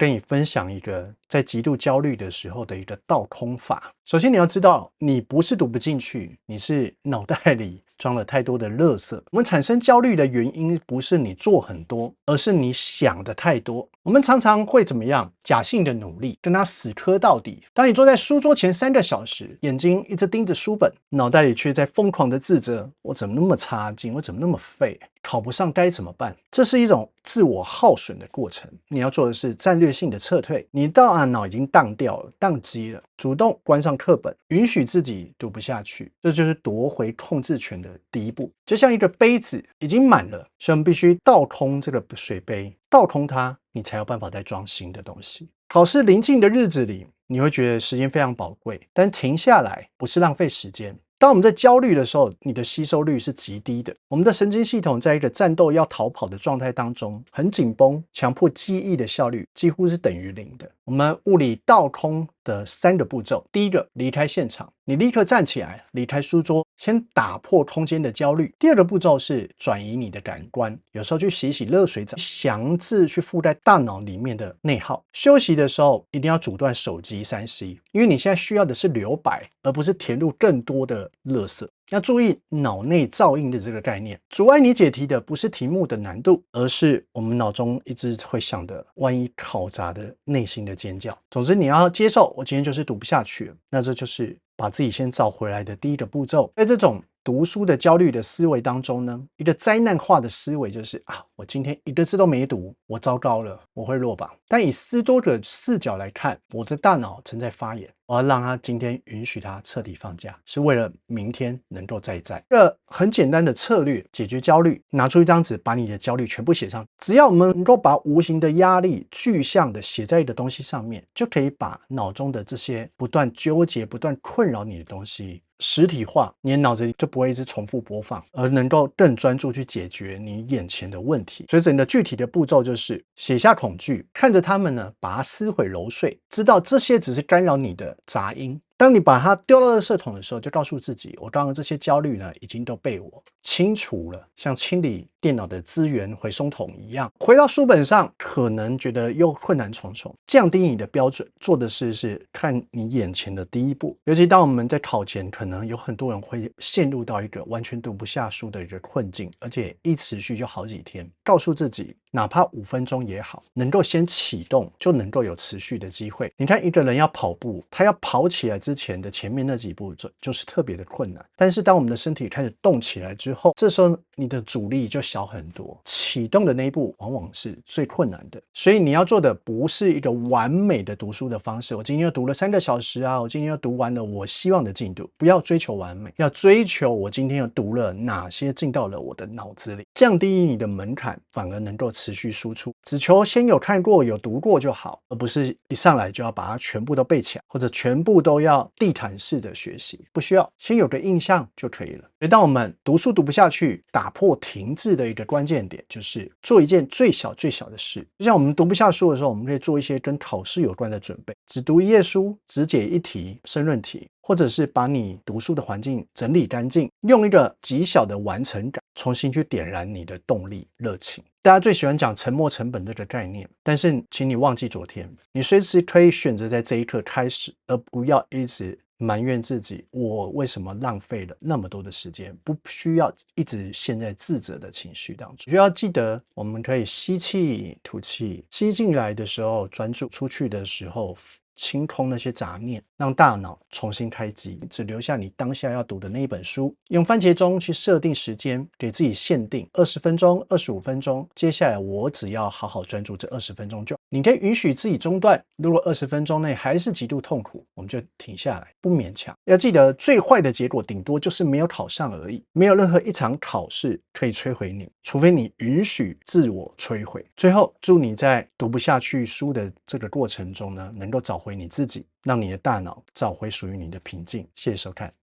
跟你分享一個在極度焦慮的時候的一個倒空法。首先你要知道，你不是讀不進去，你是腦袋裡裝了太多的垃圾。我們產生焦慮的原因不是你做很多，而是你想的太多。我們常常會怎麼樣？假性的努力，跟他死磕到底。當你坐在書桌前3個小時，眼睛一直盯着書本，腦袋裡卻在瘋狂的自責：我怎麼那麼差勁？我怎麼那麼廢？考不上該怎麼辦？這是一種自我耗損的過程。你要做的是戰略性的撤退。你大腦已經當掉了，當機了，主動關上課本，允許自己讀不下去。這就是奪回控制權的第一步。就像一個杯子已經滿了，所以我們必須倒空這個水杯，倒空它，你才有辦法再裝新的東西。考試臨近的日子裡，你會覺得時間非常寶貴，但停下來不是浪費時間。當我們在焦慮的時候，你的吸收率是極低的。我們的神經系統在一個戰鬥要逃跑的狀態當中，很緊繃，強迫記憶的效率幾乎是等於0的。我們物理倒空的3個步驟，第一個，離開現場，你立刻站起來，離開書桌，先打破空間的焦慮。第二個步驟是轉移你的感官，有時候去洗洗熱水澡，強制去覆蓋大腦裡面的內耗。休息的時候一定要阻斷手機3C，因為你現在需要的是留白，而不是填入更多的垃圾。要注意腦內噪音的這個概念，阻礙你解題的不是題目的難度，而是我們腦中一直會想的萬一考砸的內心的尖叫。總之你要接受，我今天就是讀不下去了，那這就是把自己先找回來的第一個步驟。在这種讀書的焦慮的思維當中呢，一個災難化的思維就是我今天一個字都沒讀，我糟糕了，我會落榜。但以斯多葛視角來看，我的大腦正在發炎，我要讓他今天允許他徹底放假，是為了明天能夠再戰。這很簡單的策略解決焦慮，拿出一張紙，把你的焦慮全部寫上。只要我們能夠把無形的壓力具象的寫在一個東西上面，就可以把腦中的這些不斷糾結、不斷困擾你的東西實體化，你的腦子裡就不會一直重複播放，而能夠更專注去解決你眼前的問題。所以整個具體的步驟就是寫下恐懼，看着他們呢，把它撕毀揉碎，知道這些只是干擾你的雜音。當你把它丟到垃圾桶的時候，就告訴自己，我剛剛這些焦慮呢，已經都被我清除了，像清理電腦的資源回收桶一樣。回到書本上，可能覺得又困難重重，降低你的標準，做的事是看你眼前的第一步。尤其当我們在考前，可能有很多人會陷入到一個完全讀不下書的一個困境，而且一持續就好幾天。告訴自己，哪怕5分鐘也好，能夠先啟動，就能夠有持續的機會。你看一個人要跑步，他要跑起來之前的前面那幾步就是特別的困难，但是当我們的身体開始動起來之後，这時候你的阻力就小很多，啟動的那一步往往是最困難的。所以你要做的不是一個完美的讀書的方式，我今天又讀了3個小時我今天又讀完了我希望的进度。不要追求完美，要追求我今天又讀了哪些进到了我的腦子裡，降低你的门檻，反而能夠持續輸出。只求先有看過有讀過就好，而不是一上來就要把它全部都背起來，或者全部都要地毯式的学習。不需要，先有個印象就可以了。所以当我们读书读不下去，打破停滯的一個關鍵點，就是做一件最小最小的事。就像我們讀不下書的時候，我們可以做一些跟考試有關的準備，只讀1頁書，只解1題申論題，或者是把你讀書的環境整理乾淨，用一個極小的完成感，重新去點燃你的動力熱情。大家最喜歡講沉沒成本這個概念，但是請你忘記昨天，你隨時可以選擇在這一刻開始，而不要一直埋怨自己，我為什麼浪費了那麼多的時間？不需要一直陷在自責的情緒當中。需要記得，我們可以吸氣、吐氣，吸進來的時候專注，出去的時候清空那些雜念，讓大腦重新開機，只留下你當下要讀的那一本書。用番茄鐘去設定時間，給自己限定20分鐘、25分鐘。接下來我只要好好專注這20分鐘就好。你可以允許自己中斷，如果20分鐘內還是極度痛苦，我們就停下來，不勉強。要記得，最壞的結果頂多就是沒有考上而已，沒有任何一場考試可以摧毀你，除非你允許自我摧毀。最後，祝你在讀不下去書的這個過程中呢，能夠找回你自己，讓你的大腦找回屬於你的平靜。謝謝收看。